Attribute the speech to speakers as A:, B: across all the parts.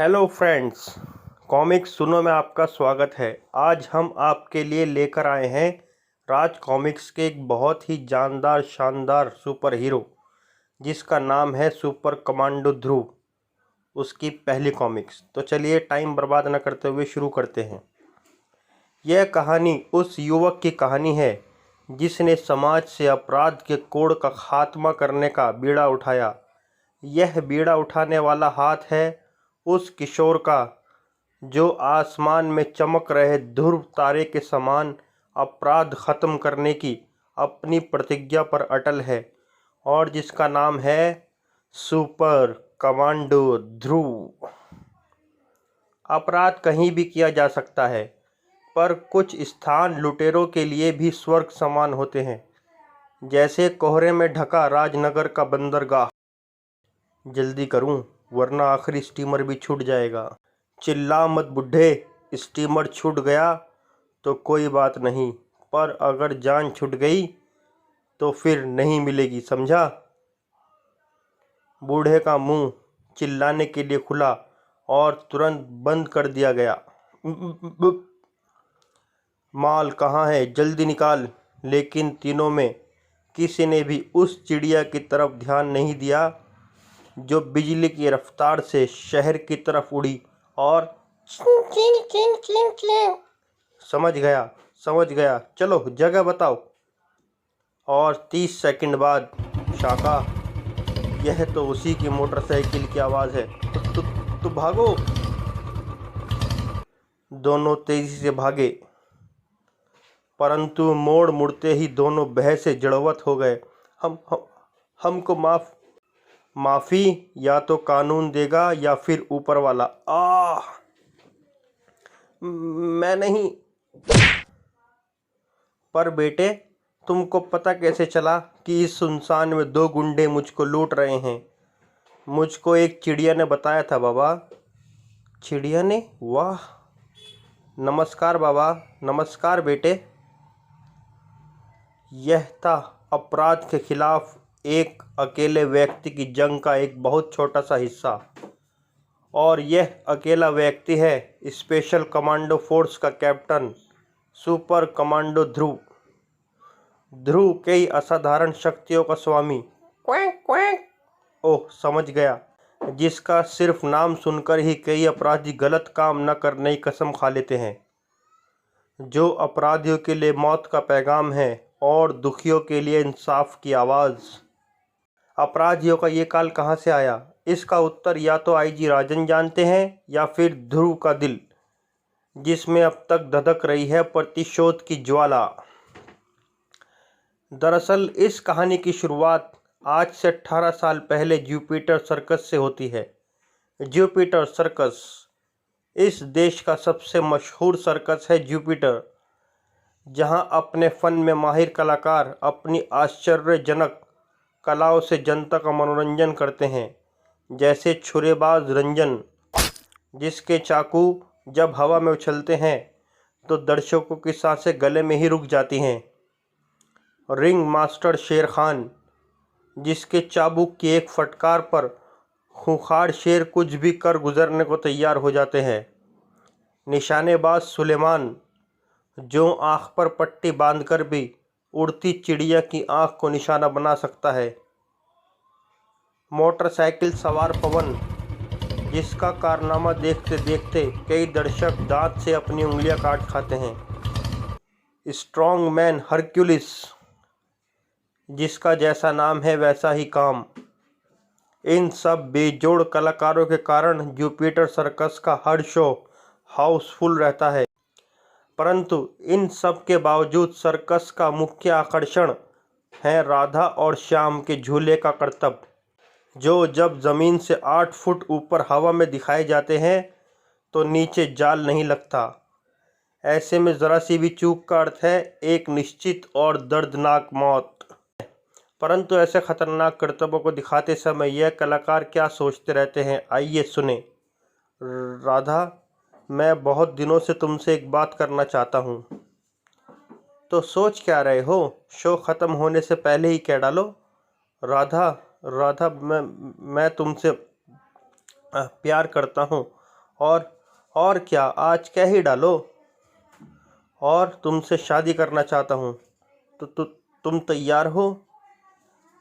A: Hello friends, comics सुनो में आपका स्वागत है। आज हम आपके लिए लेकर आए हैं राज कॉमिक्स के एक बहुत ही जानदार शानदार सुपर हीरो जिसका नाम है सुपर कमांडो ध्रुव। उसकी पहली कॉमिक्स। तो चलिए टाइम बर्बाद न करते हुए शुरू करते हैं। यह कहानी उस युवक की कहानी है जिसने समाज से अपराध के कोड़ का खात्मा करने का बीड़ा उठाया। यह बीड़ा उठाने वाला हाथ है उस किशोर का जो आसमान में चमक रहे ध्रुव तारे के समान अपराध खत्म करने की अपनी प्रतिज्ञा पर अटल है और जिसका नाम है सुपर कमांडो ध्रुव। अपराध कहीं भी किया जा सकता है, पर कुछ स्थान लुटेरों के लिए भी स्वर्ग समान होते हैं, जैसे कोहरे में ढका राजनगर का बंदरगाह। जल्दी करूं वरना आखिरी स्टीमर भी छूट जाएगा। चिल्ला मत बुड्ढे, स्टीमर छूट गया तो कोई बात नहीं, पर अगर जान छूट गई तो फिर नहीं मिलेगी, समझा। बूढ़े का मुंह चिल्लाने के लिए खुला और तुरंत बंद कर दिया गया। माल कहाँ है, जल्दी निकाल। लेकिन तीनों में किसी ने भी उस चिड़िया की तरफ ध्यान नहीं दिया जो बिजली की रफ्तार से शहर की तरफ उड़ी और समझ गया, चलो जगह बताओ। और 30 सेकंड बाद शाका, यह तो उसी की मोटरसाइकिल की आवाज़ है। तो भागो। दोनों तेजी से भागे, परंतु मोड़ मुड़ते ही दोनों बह से जड़वत हो गए। हमको माफ़ी या तो कानून देगा या फिर ऊपर वाला। मैं नहीं। पर बेटे, तुमको पता कैसे चला कि इस सुनसान में 2 गुंडे मुझको लूट रहे हैं? मुझको एक चिड़िया ने बताया था बाबा। चिड़िया ने? वाह। नमस्कार बाबा। नमस्कार बेटे। यह था अपराध के खिलाफ एक अकेले व्यक्ति की जंग का एक बहुत छोटा सा हिस्सा, और यह अकेला व्यक्ति है स्पेशल कमांडो फोर्स का कैप्टन सुपर कमांडो ध्रुव। ध्रुव कई असाधारण शक्तियों का स्वामी। क्वैंक क्वैंक। ओह, समझ गया। जिसका सिर्फ नाम सुनकर ही कई अपराधी गलत काम न करने की कसम खा लेते हैं। जो अपराधियों के लिए मौत का पैगाम है और दुखियों के लिए इंसाफ की आवाज़। अपराधियों का ये काल कहाँ से आया? इसका उत्तर या तो आईजी राजन जानते हैं या फिर ध्रुव का दिल, जिसमें अब तक धधक रही है प्रतिशोध की ज्वाला। दरअसल इस कहानी की शुरुआत आज से 18 साल पहले जुपिटर सर्कस से होती है। जुपिटर सर्कस इस देश का सबसे मशहूर सर्कस है। जुपिटर, जहां अपने फन में माहिर कलाकार अपनी आश्चर्यजनक कलाओं से जनता का मनोरंजन करते हैं, जैसे छुरेबाज रंजन, जिसके चाकू जब हवा में उछलते हैं तो दर्शकों की सांसें गले में ही रुक जाती हैं। रिंग मास्टर शेर खान, जिसके चाबुक की एक फटकार पर खूंखार शेर कुछ भी कर गुजरने को तैयार हो जाते हैं। निशानेबाज सुलेमान, जो आँख पर पट्टी बांधकर भी उड़ती चिड़िया की आँख को निशाना बना सकता है। मोटरसाइकिल सवार पवन, जिसका कारनामा देखते देखते कई दर्शक दांत से अपनी उंगलियां काट खाते हैं। स्ट्रॉन्ग मैन हरक्यूलिस, जिसका जैसा नाम है वैसा ही काम। इन सब बेजोड़ कलाकारों के कारण जुपिटर सर्कस का हर शो हाउसफुल रहता है। परंतु इन सब के बावजूद सर्कस का मुख्य आकर्षण है राधा और श्याम के झूले का करतब, जो जब ज़मीन से 8 फुट ऊपर हवा में दिखाए जाते हैं तो नीचे जाल नहीं लगता। ऐसे में ज़रा सी भी चूक का अर्थ है एक निश्चित और दर्दनाक मौत। परंतु ऐसे खतरनाक करतबों को दिखाते समय यह कलाकार क्या सोचते रहते हैं, आइए सुने। राधा, मैं बहुत दिनों से तुमसे एक बात करना चाहता हूँ। तो सोच क्या रहे हो? शो ख़त्म होने से पहले ही कह डालो। राधा, मैं तुमसे प्यार करता हूँ और क्या, आज कह ही डालो। और तुमसे शादी करना चाहता हूँ। तुम तैयार हो?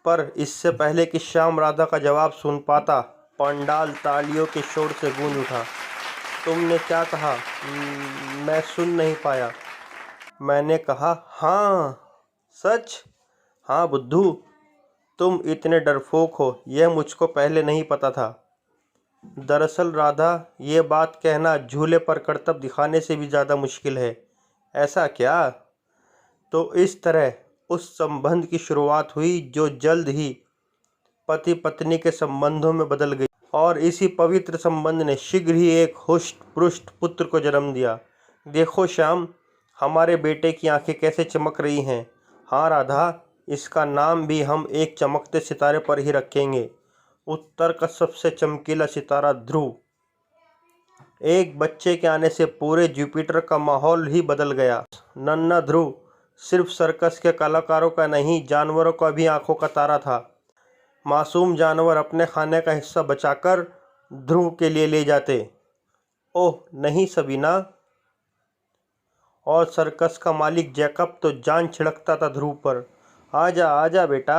A: पर इससे पहले कि श्याम राधा का जवाब सुन पाता, पंडाल तालियों के शोर से गूंज उठा। तुमने क्या कहा? मैं सुन नहीं पाया। मैंने कहा हाँ। सच? हाँ बुद्धू, तुम इतने डरपोक हो यह मुझको पहले नहीं पता था। दरअसल राधा, ये बात कहना झूले पर करतब दिखाने से भी ज़्यादा मुश्किल है। ऐसा क्या? तो इस तरह उस संबंध की शुरुआत हुई जो जल्द ही पति पत्नी के संबंधों में बदल गई, और इसी पवित्र संबंध ने शीघ्र ही एक हुष्ट पुष्ट पुत्र को जन्म दिया। देखो श्याम, हमारे बेटे की आंखें कैसे चमक रही हैं। हाँ राधा, इसका नाम भी हम एक चमकते सितारे पर ही रखेंगे, उत्तर का सबसे चमकीला सितारा ध्रुव। एक बच्चे के आने से पूरे जुपिटर का माहौल ही बदल गया। नन्हा ध्रुव सिर्फ सर्कस के कलाकारों का नहीं, जानवरों का भी आंखों का तारा था। मासूम जानवर अपने खाने का हिस्सा बचाकर ध्रुव के लिए ले जाते। ओह नहीं सबीना। और सर्कस का मालिक जैकब तो जान छिड़कता था ध्रुव पर। आजा आजा बेटा।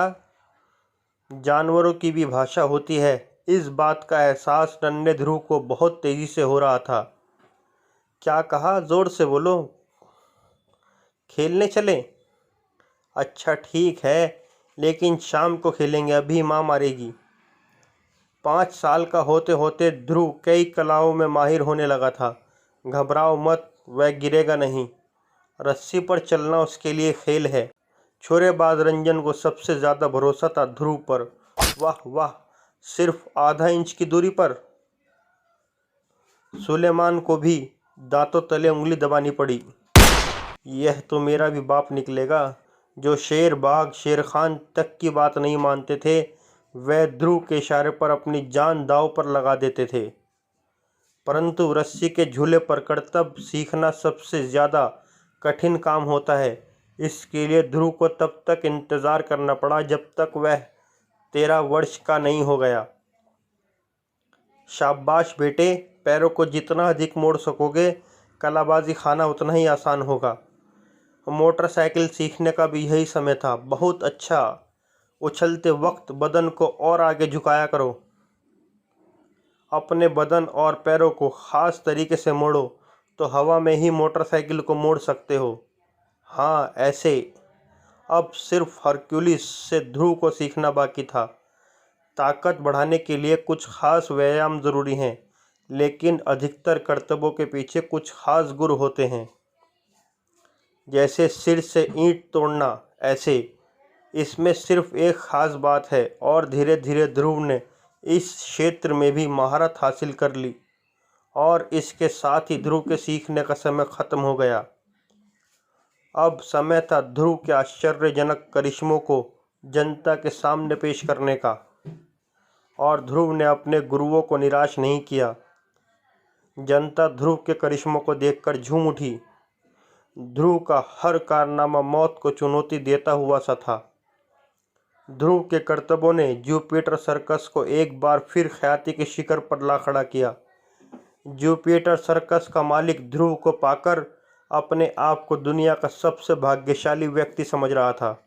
A: जानवरों की भी भाषा होती है, इस बात का एहसास नन्हे ध्रुव को बहुत तेजी से हो रहा था। क्या कहा? जोर से बोलो। खेलने चलें? अच्छा ठीक है, लेकिन शाम को खेलेंगे, अभी माँ मारेगी। 5 साल का होते होते ध्रुव कई कलाओं में माहिर होने लगा था। घबराओ मत, वह गिरेगा नहीं। रस्सी पर चलना उसके लिए खेल है। छोरेबाज रंजन को सबसे ज़्यादा भरोसा था ध्रुव पर। वाह वाह, सिर्फ आधा इंच की दूरी पर। सुलेमान को भी दांतों तले उंगली दबानी पड़ी। यह तो मेरा भी बाप निकलेगा। जो शेर बाघ शेर खान तक की बात नहीं मानते थे, वह ध्रुव के इशारे पर अपनी जान दांव पर लगा देते थे। परंतु रस्सी के झूले पर करतब सीखना सबसे ज़्यादा कठिन काम होता है। इसके लिए ध्रुव को तब तक इंतज़ार करना पड़ा जब तक वह 13 वर्ष का नहीं हो गया। शाबाश बेटे, पैरों को जितना अधिक मोड़ सकोगे, कलाबाजी खाना उतना ही आसान होगा। मोटरसाइकिल सीखने का भी यही समय था। बहुत अच्छा। उछलते वक्त बदन को और आगे झुकाया करो। अपने बदन और पैरों को ख़ास तरीके से मोड़ो तो हवा में ही मोटरसाइकिल को मोड़ सकते हो। हाँ ऐसे। अब सिर्फ हरक्यूलिस से ध्रुव को सीखना बाकी था। ताकत बढ़ाने के लिए कुछ खास व्यायाम ज़रूरी हैं, लेकिन अधिकतर करतबों के पीछे कुछ खास गुर होते हैं। जैसे सिर से ईंट तोड़ना, ऐसे। इसमें सिर्फ एक ख़ास बात है, और धीरे धीरे ध्रुव ने इस क्षेत्र में भी महारत हासिल कर ली। और इसके साथ ही ध्रुव के सीखने का समय ख़त्म हो गया। अब समय था ध्रुव के आश्चर्यजनक करिश्मों को जनता के सामने पेश करने का। और ध्रुव ने अपने गुरुओं को निराश नहीं किया। जनता ध्रुव के करिश्मों को देखकर झूम उठी। ध्रुव का हर कारनामा मौत को चुनौती देता हुआ सा था। ध्रुव के करतबों ने जुपिटर सर्कस को एक बार फिर ख्याति के शिखर पर ला खड़ा किया। जुपिटर सर्कस का मालिक ध्रुव को पाकर अपने आप को दुनिया का सबसे भाग्यशाली व्यक्ति समझ रहा था।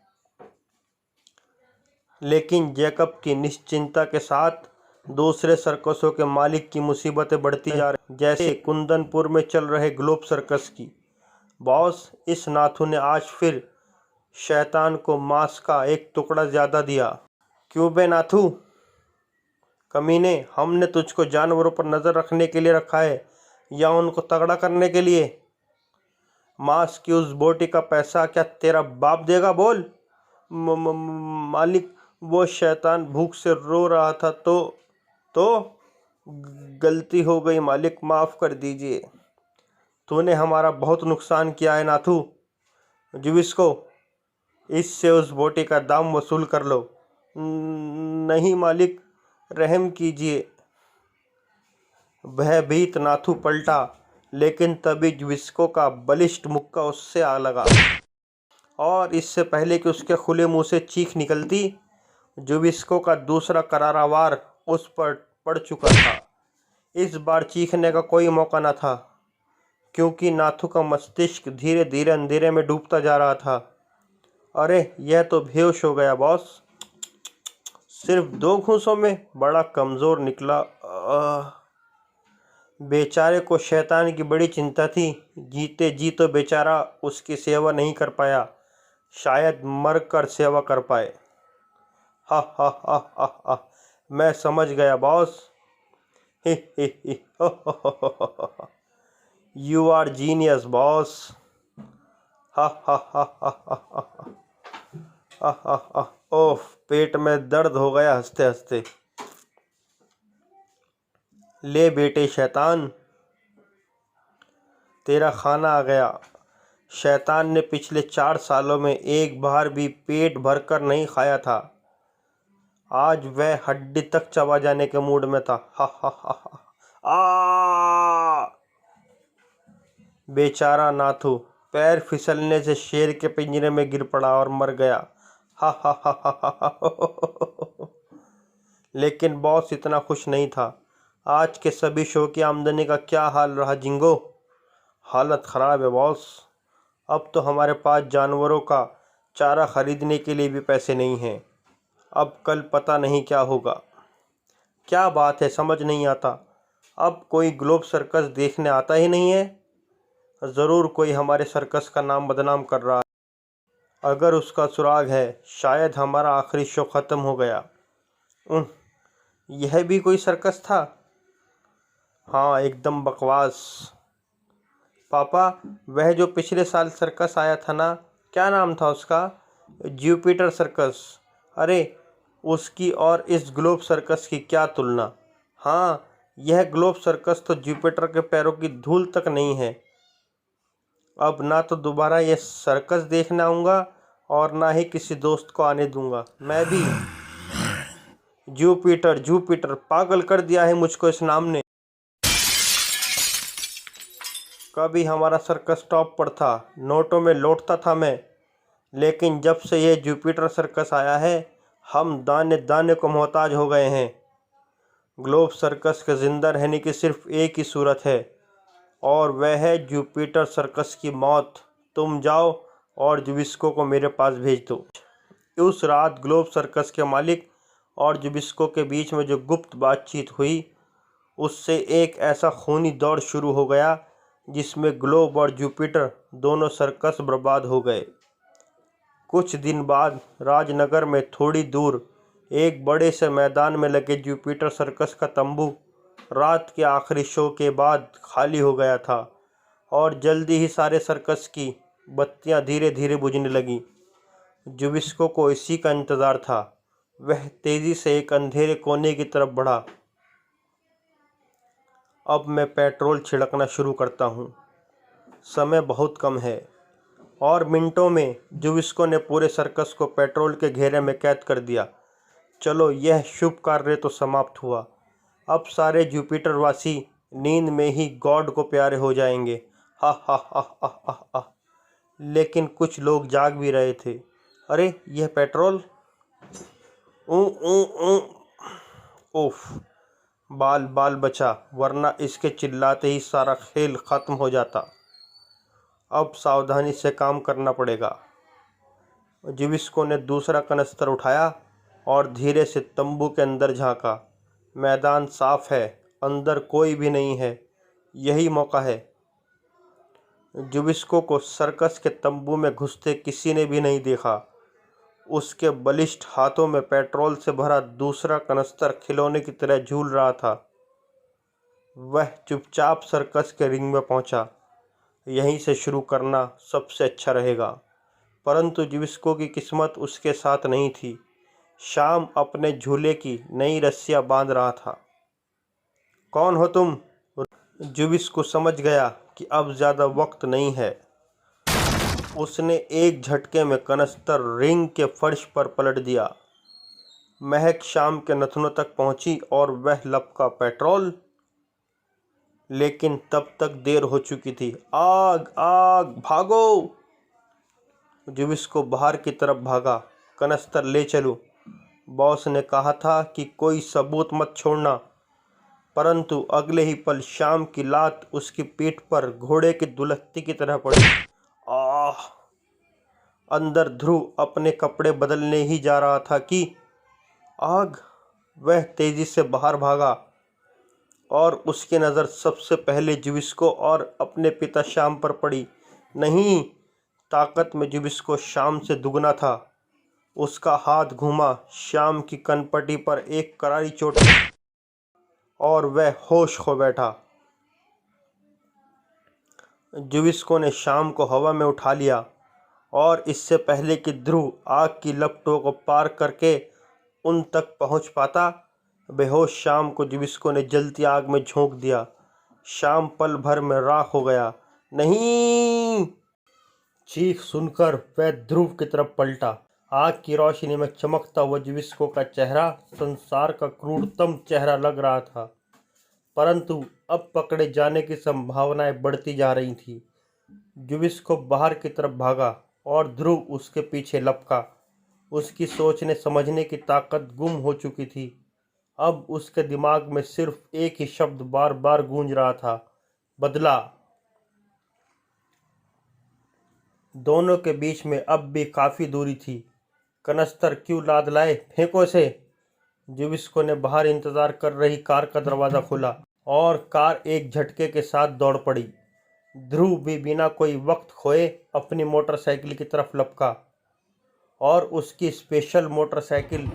A: लेकिन जैकब की निश्चिंता के साथ दूसरे सर्कसों के मालिक की मुसीबतें बढ़ती जा रही, जैसे कुंदनपुर में चल रहे ग्लोब सर्कस की। बॉस, इस नाथू ने आज फिर शैतान को मांस का एक टुकड़ा ज़्यादा दिया। क्यों बे नाथू? कमीने, हमने तुझको जानवरों पर नज़र रखने के लिए रखा है या उनको तगड़ा करने के लिए? मांस की उस बोटी का पैसा क्या तेरा बाप देगा? बोल। मालिक, वो शैतान भूख से रो रहा था तो गलती हो गई मालिक, माफ़ कर दीजिए। तूने हमारा बहुत नुकसान किया है नाथू। जुविस्को, इससे उस बोटी का दाम वसूल कर लो। नहीं मालिक, रहम कीजिए। भयभीत नाथू पलटा, लेकिन तभी जुविस्को का बलिष्ठ मुक्का उससे आ लगा, और इससे पहले कि उसके खुले मुंह से चीख निकलती, जुविस्को का दूसरा करारा वार उस पर पड़ चुका था। इस बार चीखने का कोई मौका न था, क्योंकि नाथू का मस्तिष्क धीरे धीरे अंधेरे में डूबता जा रहा था। अरे यह तो बेहोश हो गया बॉस। सिर्फ 2 घूंसों में? बड़ा कमज़ोर निकला। बेचारे को शैतान की बड़ी चिंता थी। जीते जी तो बेचारा उसकी सेवा नहीं कर पाया, शायद मर कर सेवा कर पाए। हा हा हा हा हा, मैं समझ गया बॉस। ही ही ही, हो हो, यू आर जीनियस बॉस। हा हा हा हा हा हा हा हा। ओह, पेट में दर्द हो गया हंसते हंसते। ले बेटे शैतान, तेरा खाना आ गया। शैतान ने पिछले 4 सालों में एक बार भी पेट भरकर नहीं खाया था। आज वह हड्डी तक चबा जाने के मूड में था। हा हा हा हा। बेचारा नाथू पैर फिसलने से शेर के पिंजरे में गिर पड़ा और मर गया। हा हा हा हा हा। लेकिन बॉस इतना खुश नहीं था। आज के सभी शो की आमदनी का क्या हाल रहा जिंगो? हालत ख़राब है बॉस। अब तो हमारे पास जानवरों का चारा खरीदने के लिए भी पैसे नहीं हैं। अब कल पता नहीं क्या होगा। क्या बात है, समझ नहीं आता। अब कोई ग्लोब सर्कस देखने आता ही नहीं है। ज़रूर कोई हमारे सर्कस का नाम बदनाम कर रहा है। अगर उसका सुराग है, शायद हमारा आखिरी शो ख़त्म हो गया। यह भी कोई सर्कस था? हाँ, एकदम बकवास। पापा, वह जो पिछले साल सर्कस आया था ना, क्या नाम था उसका? Jupiter circus. अरे, उसकी और इस ग्लोब सर्कस की क्या तुलना। हाँ, यह ग्लोब सर्कस तो जुपिटर के पैरों की धूल तक नहीं है। अब ना तो दोबारा यह सर्कस देखने आऊँगा और ना ही किसी दोस्त को आने दूंगा। मैं भी। जुपिटर जुपिटर, पागल कर दिया है मुझको इस नाम ने। कभी हमारा सर्कस टॉप पर था, नोटों में लौटता था मैं। लेकिन जब से यह जुपिटर सर्कस आया है, हम दाने दाने को मोहताज हो गए हैं। ग्लोब सर्कस के जिंदा रहने की सिर्फ एक ही सूरत है, और वह है जुपिटर सर्कस की मौत। तुम जाओ और जुबिस्को को मेरे पास भेज दो। उस रात ग्लोब सर्कस के मालिक और जुबिस्को के बीच में जो गुप्त बातचीत हुई, उससे एक ऐसा खूनी दौड़ शुरू हो गया जिसमें ग्लोब और जुपिटर दोनों सर्कस बर्बाद हो गए। कुछ दिन बाद राजनगर में थोड़ी दूर एक बड़े से मैदान में लगे जुपिटर सर्कस का तंबू रात के आखिरी शो के बाद खाली हो गया था, और जल्दी ही सारे सर्कस की बत्तियां धीरे धीरे बुझने लगीं। जुबिस्को को इसी का इंतज़ार था। वह तेज़ी से एक अंधेरे कोने की तरफ बढ़ा। अब मैं पेट्रोल छिड़कना शुरू करता हूँ। समय बहुत कम है। और मिनटों में जुबिस्को ने पूरे सर्कस को पेट्रोल के घेरे में कैद कर दिया। चलो, यह शुभ कार्य तो समाप्त हुआ। अब सारे जुपिटर वासी नींद में ही गॉड को प्यारे हो जाएंगे। हा हा हा हा हा हा। लेकिन कुछ लोग जाग भी रहे थे। अरे, यह पेट्रोल। ऊ ऊ ऊ। ओफ, बाल बाल बचा, वरना इसके चिल्लाते ही सारा खेल खत्म हो जाता। अब सावधानी से काम करना पड़ेगा। जुबिस्को ने दूसरा कनस्तर उठाया और धीरे से तंबू के अंदर झांका। मैदान साफ है, अंदर कोई भी नहीं है। यही मौका है। जुबिस्को को सर्कस के तंबू में घुसते किसी ने भी नहीं देखा। उसके बलिष्ठ हाथों में पेट्रोल से भरा दूसरा कनस्तर खिलौने की तरह झूल रहा था। वह चुपचाप सर्कस के रिंग में पहुंचा। यहीं से शुरू करना सबसे अच्छा रहेगा। परंतु जुबिस्को की किस्मत उसके साथ नहीं थी। शाम अपने झूले की नई रस्सियां बांध रहा था। कौन हो तुम? जुबिस्को समझ गया कि अब ज़्यादा वक्त नहीं है। उसने एक झटके में कनस्तर रिंग के फर्श पर पलट दिया। महक शाम के नथनों तक पहुंची और वह लपका पेट्रोल। लेकिन तब तक देर हो चुकी थी। आग आग, भागो! जुबिस्को बाहर की तरफ भागा। कनस्तर ले चलूं। बॉस ने कहा था कि कोई सबूत मत छोड़ना। परंतु अगले ही पल श्याम की लात उसकी पीठ पर घोड़े की दुलहत्ती की तरह पड़ी। आह! अंदर ध्रुव अपने कपड़े बदलने ही जा रहा था कि आग! वह तेजी से बाहर भागा और उसकी नज़र सबसे पहले जुबिस्को और अपने पिता श्याम पर पड़ी। नहीं, ताकत में जुबिस्को श्याम से दुगना था। उसका हाथ घूमा, श्याम की कनपटी पर एक करारी चोट और वह होश खो बैठा। जुबिस्को ने श्याम को हवा में उठा लिया और इससे पहले कि ध्रुव आग की लपटों को पार करके उन तक पहुंच पाता, बेहोश श्याम को जुबिस्को ने जलती आग में झोंक दिया। श्याम पल भर में राख हो गया। नहीं! चीख सुनकर वह ध्रुव की तरफ पलटा। आग की रोशनी में चमकता हुआ जुबिस्को का चेहरा संसार का क्रूरतम चेहरा लग रहा था, परंतु अब पकड़े जाने की संभावनाएं बढ़ती जा रही थी। जुबिस्को बाहर की तरफ भागा और ध्रुव उसके पीछे लपका। उसकी सोचने समझने की ताकत गुम हो चुकी थी। अब उसके दिमाग में सिर्फ एक ही शब्द बार बार गूंज रहा था, बदला। दोनों के बीच में अब भी काफी दूरी थी। कनस्तर क्यों लाद लाए, फेंको इसे। जुबिस्को ने बाहर इंतजार कर रही कार का दरवाजा खोला और कार एक झटके के साथ दौड़ पड़ी। ध्रुव भी बिना कोई वक्त खोए अपनी मोटरसाइकिल की तरफ लपका और उसकी स्पेशल मोटरसाइकिल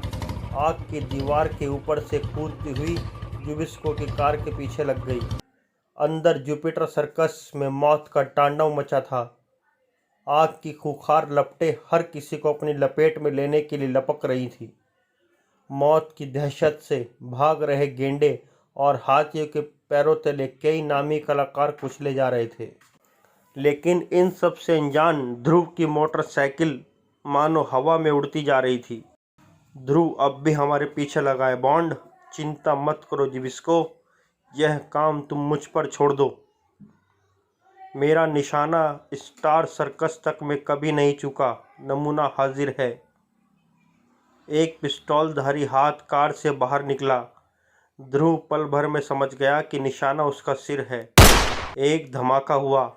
A: आग की दीवार के ऊपर से कूदती हुई जुबिस्को की कार के पीछे लग गई। अंदर जुपिटर सर्कस में मौत का तांडव मचा था। आग की खूंखार लपटें हर किसी को अपनी लपेट में लेने के लिए लपक रही थी। मौत की दहशत से भाग रहे गेंडे और हाथियों के पैरों तले कई नामी कलाकार कुचले जा रहे थे, लेकिन इन सब से अनजान ध्रुव की मोटरसाइकिल मानो हवा में उड़ती जा रही थी। ध्रुव अब भी हमारे पीछे लगा है बॉन्ड। चिंता मत करो जुबिस्को, यह काम तुम मुझ पर छोड़ दो। मेरा निशाना स्टार सर्कस तक में कभी नहीं चूका। नमूना हाजिर है। एक पिस्तौलधारी हाथ कार से बाहर निकला। ध्रुव पल भर में समझ गया कि निशाना उसका सिर है। एक धमाका हुआ,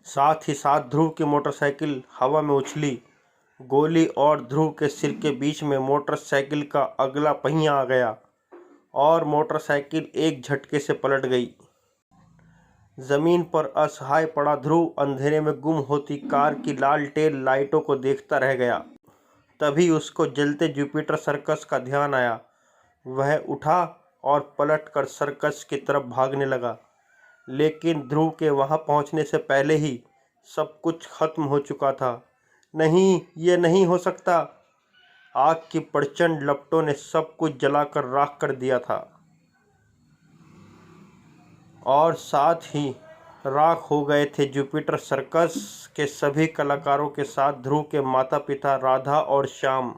A: साथ ही साथ ध्रुव की मोटरसाइकिल हवा में उछली। गोली और ध्रुव के सिर के बीच में मोटरसाइकिल का अगला पहिया आ गया और मोटरसाइकिल एक झटके से पलट गई। जमीन पर असहाय पड़ा ध्रुव अंधेरे में गुम होती कार की लालटेन लाइटों को देखता रह गया। तभी उसको जलते जुपिटर सर्कस का ध्यान आया। वह उठा और पलटकर सर्कस की तरफ भागने लगा, लेकिन ध्रुव के वहां पहुंचने से पहले ही सब कुछ खत्म हो चुका था। नहीं, ये नहीं हो सकता। आग की प्रचंड लपटों ने सब कुछ जलाकर राख कर दिया था और साथ ही राख हो गए थे जुपिटर सर्कस के सभी कलाकारों के साथ ध्रुव के माता पिता राधा और श्याम।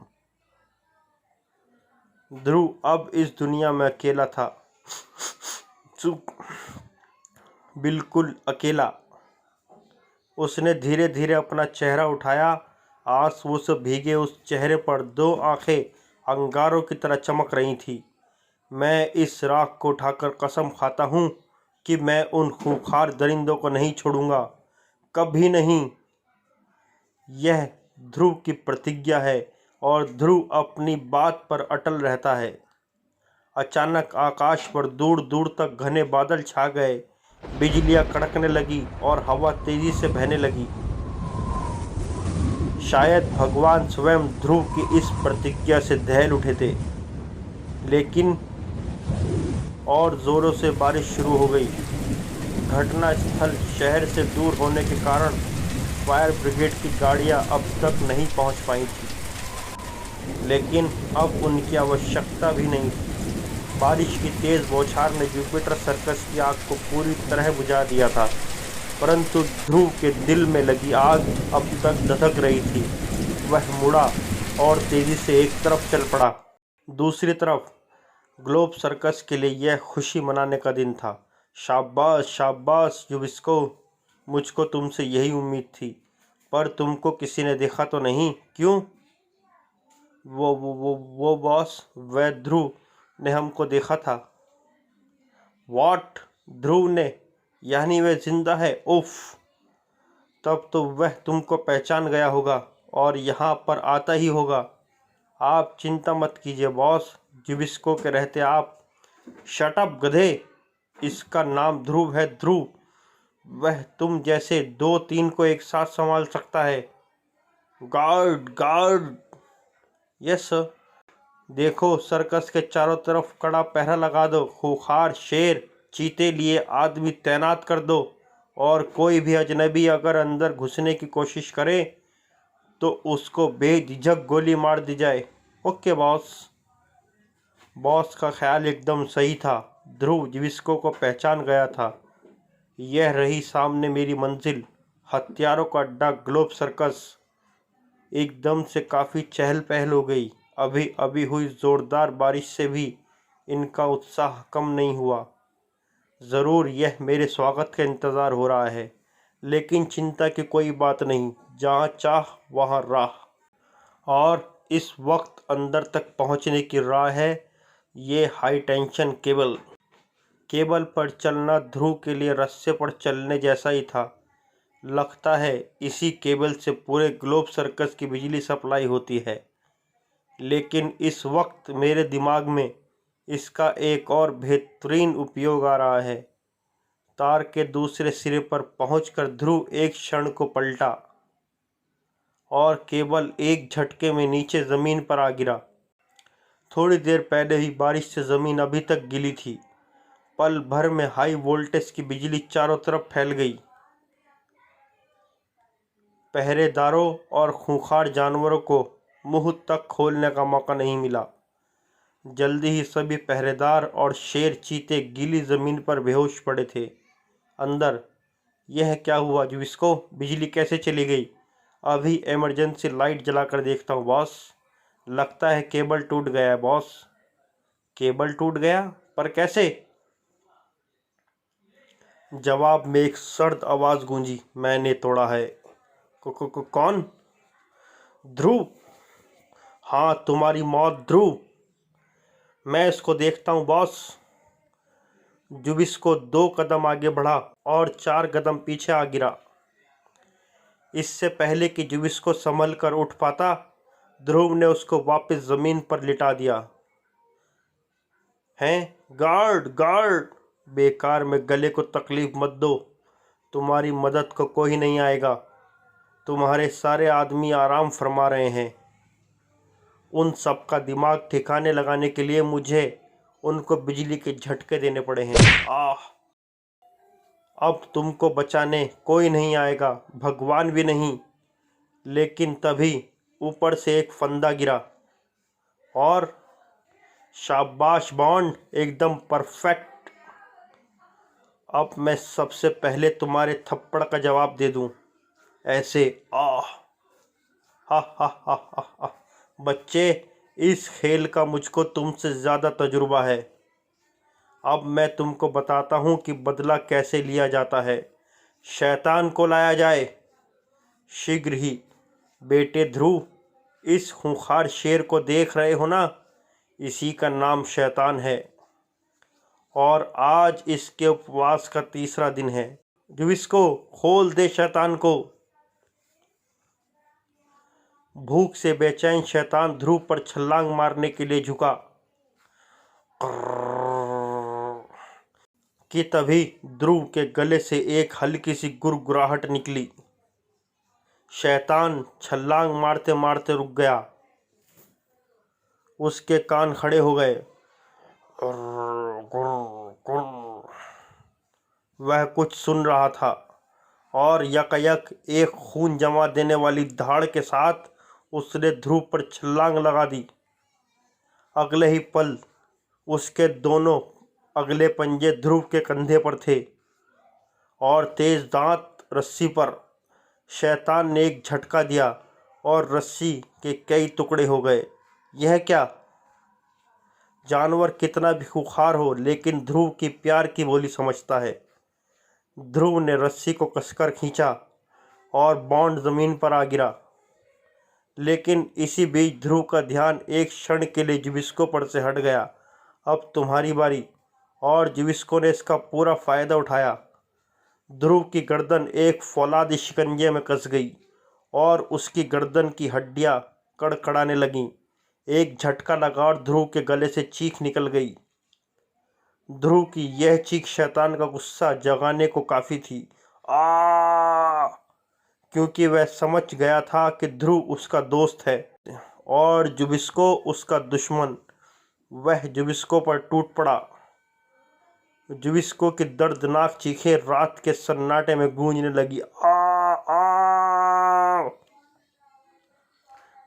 A: ध्रुव अब इस दुनिया में अकेला था, बिल्कुल अकेला। उसने धीरे धीरे अपना चेहरा उठाया। आंसुओं से भीगे उस चेहरे पर दो आंखें अंगारों की तरह चमक रही थी। मैं इस राख को उठाकर कसम खाता हूँ कि मैं उन खूंखार दरिंदों को नहीं छोड़ूंगा, कभी नहीं। यह ध्रुव की प्रतिज्ञा है और ध्रुव अपनी बात पर अटल रहता है। अचानक आकाश पर दूर दूर तक घने बादल छा गए। बिजलियां कड़कने लगी और हवा तेजी से बहने लगी। शायद भगवान स्वयं ध्रुव की इस प्रतिज्ञा से दहल उठे थे। लेकिन और जोरों से बारिश शुरू हो गई। घटना स्थल शहर से दूर होने के कारण फायर ब्रिगेड की गाड़ियां अब तक नहीं पहुंच पाई थी, लेकिन अब उनकी आवश्यकता भी नहीं थी। बारिश की तेज बौछार ने जुपिटर सर्कस की आग को पूरी तरह बुझा दिया था, परंतु ध्रुव के दिल में लगी आग अब तक धधक रही थी। वह मुड़ा और तेजी से एक तरफ चल पड़ा। दूसरी तरफ ग्लोब सर्कस के लिए यह खुशी मनाने का दिन था। शाबाश शाबाश जुबिस्को, मुझको तुमसे यही उम्मीद थी, पर तुमको किसी ने देखा तो नहीं, क्यों? वो बॉस, वह ध्रुव ने हमको देखा था। व्हाट? ध्रुव ने, यानी वह जिंदा है? उफ, तब तो वह तुमको पहचान गया होगा और यहाँ पर आता ही होगा। आप चिंता मत कीजिए बॉस, जुबिस्को के रहते आप। शट अप गधे, इसका नाम ध्रुव है, ध्रुव। वह तुम जैसे 2-3 को एक साथ संभाल सकता है। Guard, guard. Yes sir. देखो, सर्कस के चारों तरफ कड़ा पहरा लगा दो। खूंखार शेर, चीते लिए आदमी तैनात कर दो और कोई भी अजनबी अगर अंदर घुसने की कोशिश करे तो उसको बेझिझक गोली मार दी जाए। Okay boss. बॉस का ख्याल एकदम सही था। ध्रुव जुबिस्को को पहचान गया था। यह रही सामने मेरी मंजिल, हथियारों का अड्डा, ग्लोब सर्कस। एकदम से काफ़ी चहल पहल हो गई। अभी अभी हुई ज़ोरदार बारिश से भी इनका उत्साह कम नहीं हुआ। ज़रूर यह मेरे स्वागत का इंतज़ार हो रहा है, लेकिन चिंता की कोई बात नहीं, जहाँ चाह वहाँ राह। और इस वक्त अंदर तक पहुँचने की राह है ये हाई टेंशन केबल। केबल पर चलना ध्रुव के लिए रस्से पर चलने जैसा ही था। लगता है इसी केबल से पूरे ग्लोब सर्कस की बिजली सप्लाई होती है। लेकिन इस वक्त मेरे दिमाग में इसका एक और बेहतरीन उपयोग आ रहा है। तार के दूसरे सिरे पर पहुंचकर ध्रुव एक क्षण को पलटा और केबल एक झटके में नीचे ज़मीन पर आ गिरा। थोड़ी देर पहले ही बारिश से ज़मीन अभी तक गीली थी। पल भर में हाई वोल्टेज की बिजली चारों तरफ फैल गई। पहरेदारों और खूंखार जानवरों को मुंह तक खोलने का मौका नहीं मिला। जल्दी ही सभी पहरेदार और शेर चीते गीली ज़मीन पर बेहोश पड़े थे। अंदर, यह क्या हुआ जुबिस्को? बिजली कैसे चली गई? अभी इमरजेंसी लाइट जलाकर देखता हूँ बॉस। लगता है केबल टूट गया है बॉस। केबल टूट गया? पर कैसे? जवाब में एक सर्द आवाज़ गूंजी, मैंने तोड़ा है। कौन? ध्रुव। हाँ, तुम्हारी मौत ध्रुव। मैं इसको देखता हूँ बॉस। जुबिस्को 2 कदम आगे बढ़ा और 4 कदम पीछे आ गिरा। इससे पहले कि जुबिस्को संभल कर उठ पाता, ध्रुव ने उसको वापस ज़मीन पर लिटा दिया। हैं? Guard, guard. बेकार में गले को तकलीफ मत दो, तुम्हारी मदद को कोई नहीं आएगा। तुम्हारे सारे आदमी आराम फरमा रहे हैं। उन सब का दिमाग ठिकाने लगाने के लिए मुझे उनको बिजली के झटके देने पड़े हैं। आह! अब तुमको बचाने कोई नहीं आएगा, भगवान भी नहीं। लेकिन तभी ऊपर से एक फंदा गिरा और शाबाश बॉन्ड, एकदम परफेक्ट। अब मैं सबसे पहले तुम्हारे थप्पड़ का जवाब दे दूं, ऐसे। आह! हा हा हा हा हा। बच्चे, इस खेल का मुझको तुमसे ज़्यादा तजुर्बा है। अब मैं तुमको बताता हूँ कि बदला कैसे लिया जाता है। शैतान को लाया जाए शीघ्र ही। बेटे ध्रुव, इस खूंखार शेर को देख रहे हो ना? इसी का नाम शैतान है और आज इसके उपवास का 3रा दिन है। जुबिस्को, खोल दे शैतान को। भूख से बेचैन शैतान ध्रुव पर छलांग मारने के लिए झुका कि तभी ध्रुव के गले से एक हल्की सी गुरगुराहट निकली। शैतान छलांग मारते मारते रुक गया। उसके कान खड़े हो गए। वह कुछ सुन रहा था और यकायक एक खून जमा देने वाली धाड़ के साथ उसने ध्रुव पर छलांग लगा दी। अगले ही पल उसके दोनों अगले पंजे ध्रुव के कंधे पर थे और तेज दांत रस्सी पर। शैतान ने एक झटका दिया और रस्सी के कई टुकड़े हो गए। यह क्या? जानवर कितना भी खूंखार हो, लेकिन ध्रुव की प्यार की बोली समझता है। ध्रुव ने रस्सी को कसकर खींचा और बॉन्ड ज़मीन पर आ गिरा। लेकिन इसी बीच ध्रुव का ध्यान एक क्षण के लिए जुबिस्को पर से हट गया। अब तुम्हारी बारी और जुबिस्को ने इसका पूरा फ़ायदा उठाया। ध्रुव की गर्दन एक फौलादी शिकंजे में कस गई और उसकी गर्दन की हड्डियां कड़कड़ाने लगीं। एक झटका लगा और ध्रुव के गले से चीख निकल गई। ध्रुव की यह चीख शैतान का गुस्सा जगाने को काफ़ी थी। आ क्योंकि वह समझ गया था कि ध्रुव उसका दोस्त है और जुबिस्को उसका दुश्मन। वह जुबिस्को पर टूट पड़ा। जुबिस्को की दर्दनाक चीखें रात के सन्नाटे में गूंजने लगी। आ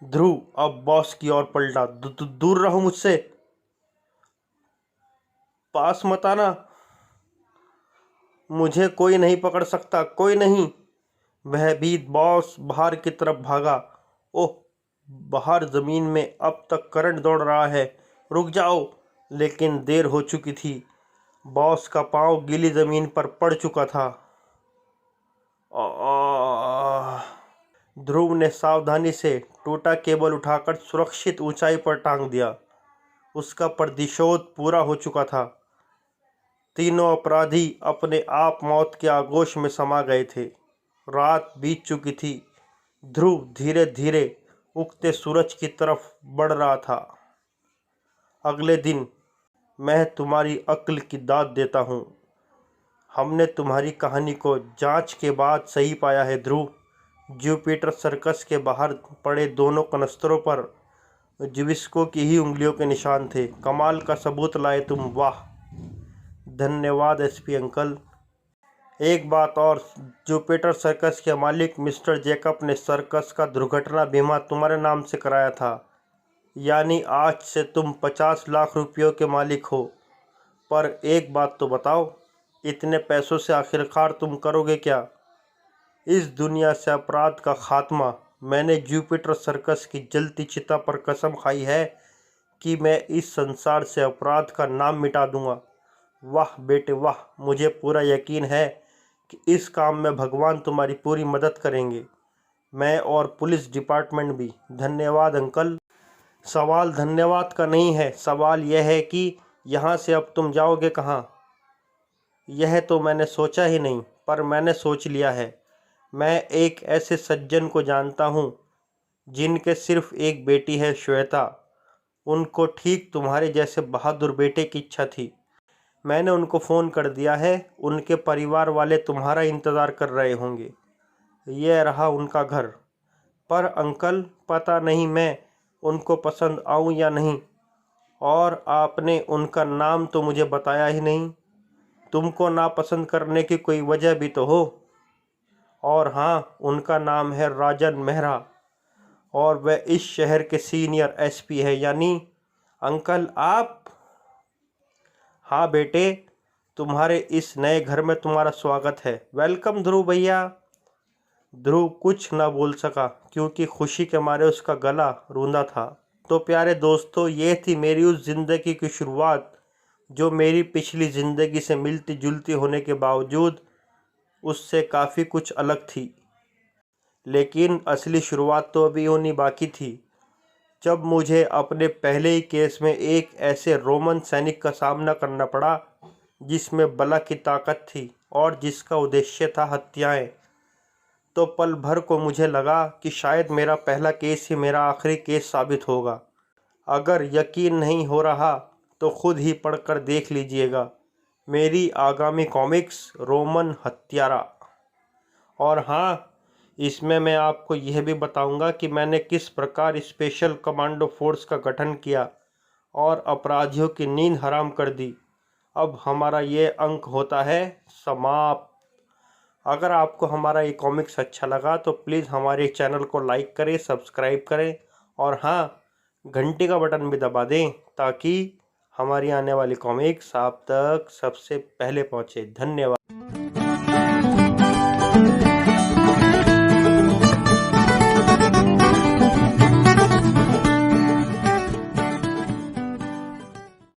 A: ध्रुव अब बॉस की ओर पलटा। दूर रहो मुझसे, पास मत आना, मुझे कोई नहीं पकड़ सकता, कोई नहीं। भयभीत बॉस बाहर की तरफ भागा। ओह, बाहर जमीन में अब तक करंट दौड़ रहा है, रुक जाओ। लेकिन देर हो चुकी थी। बॉस का पांव गीली जमीन पर पड़ चुका था। ध्रुव ने सावधानी से टूटा केबल उठाकर सुरक्षित ऊंचाई पर टांग दिया। उसका प्रतिशोध पूरा हो चुका था। तीनों अपराधी अपने आप मौत के आगोश में समा गए थे। रात बीत चुकी थी। ध्रुव धीरे धीरे उगते सूरज की तरफ बढ़ रहा था। अगले दिन, मैं तुम्हारी अक्ल की दाद देता हूँ। हमने तुम्हारी कहानी को जांच के बाद सही पाया है ध्रुव। जुपिटर सर्कस के बाहर पड़े दोनों कनस्तरों पर जुबिस्को की ही उंगलियों के निशान थे। कमाल का सबूत लाए तुम, वाह। धन्यवाद एसपी अंकल। एक बात और, जुपिटर सर्कस के मालिक मिस्टर जैकब ने सर्कस का दुर्घटना बीमा तुम्हारे नाम से कराया था। यानी आज से तुम 50 लाख रुपयों के मालिक हो। पर एक बात तो बताओ, इतने पैसों से आखिरकार तुम करोगे क्या? इस दुनिया से अपराध का खात्मा। मैंने जुपिटर सर्कस की जलती चिता पर कसम खाई है कि मैं इस संसार से अपराध का नाम मिटा दूंगा। वाह बेटे वाह, मुझे पूरा यकीन है कि इस काम में भगवान तुम्हारी पूरी मदद करेंगे। मैं और पुलिस डिपार्टमेंट भी। धन्यवाद अंकल। सवाल धन्यवाद का नहीं है, सवाल यह है कि यहाँ से अब तुम जाओगे कहाँ? यह तो मैंने सोचा ही नहीं, पर मैंने सोच लिया है। मैं एक ऐसे सज्जन को जानता हूँ जिनके सिर्फ एक बेटी है, श्वेता। उनको ठीक तुम्हारे जैसे बहादुर बेटे की इच्छा थी। मैंने उनको फ़ोन कर दिया है। उनके परिवार वाले तुम्हारा इंतज़ार कर रहे होंगे। यह रहा उनका घर। पर अंकल, पता नहीं मैं उनको पसंद आऊँ या नहीं। और आपने उनका नाम तो मुझे बताया ही नहीं। तुमको नापसंद करने की कोई वजह भी तो हो। और हाँ, उनका नाम है राजन मेहरा और वह इस शहर के सीनियर एसपी है। यानी अंकल आप? हाँ बेटे, तुम्हारे इस नए घर में तुम्हारा स्वागत है। वेलकम ध्रुव भैया। ध्रुव कुछ न बोल सका क्योंकि खुशी के मारे उसका गला रूंधा था। तो प्यारे दोस्तों, ये थी मेरी उस ज़िंदगी की शुरुआत जो मेरी पिछली ज़िंदगी से मिलती जुलती होने के बावजूद उससे काफ़ी कुछ अलग थी। लेकिन असली शुरुआत तो अभी होनी बाकी थी, जब मुझे अपने पहले ही केस में एक ऐसे रोमन सैनिक का सामना करना पड़ा जिसमें बला की ताकत थी और जिसका उद्देश्य था हत्याएं। तो पल भर को मुझे लगा कि शायद मेरा पहला केस ही मेरा आखिरी केस साबित होगा। अगर यकीन नहीं हो रहा तो खुद ही पढ़कर देख लीजिएगा मेरी आगामी कॉमिक्स रोमन हत्यारा। और हाँ, इसमें मैं आपको यह भी बताऊंगा कि मैंने किस प्रकार स्पेशल कमांडो फोर्स का गठन किया और अपराधियों की नींद हराम कर दी। अब हमारा ये अंक होता है समाप्त। अगर आपको हमारा ये कॉमिक्स अच्छा लगा तो प्लीज़ हमारे चैनल को लाइक करें, सब्सक्राइब करें और हाँ, घंटी का बटन भी दबा दें ताकि हमारी आने वाली कॉमिक्स आप तक सबसे पहले पहुँचे। धन्यवाद।